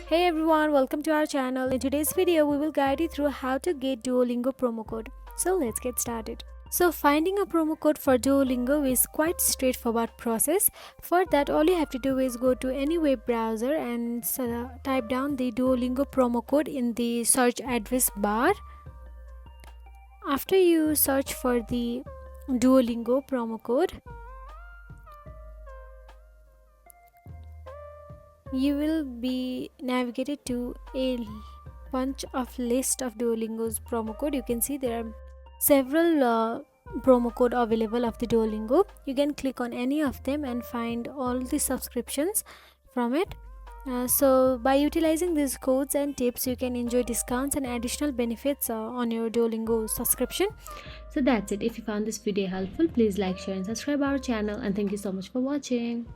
Hey everyone, welcome to our channel. In today's video, we will guide you through how to get Duolingo promo code. So let's get started. So finding a promo code for Duolingo is quite straightforward process. For that, all you have to do is go to any web browser and type down the Duolingo promo code in the search address bar. After you search for the Duolingo promo code, you will be navigated to a bunch of list of Duolingo's promo code. You can see there are several promo code available of the Duolingo. You can click on any of them and find all the subscriptions from it. So by utilizing these codes and tips, you can enjoy discounts and additional benefits on your Duolingo subscription. So that's it. If you found this video helpful, please like, share and subscribe our channel, and thank you so much for watching.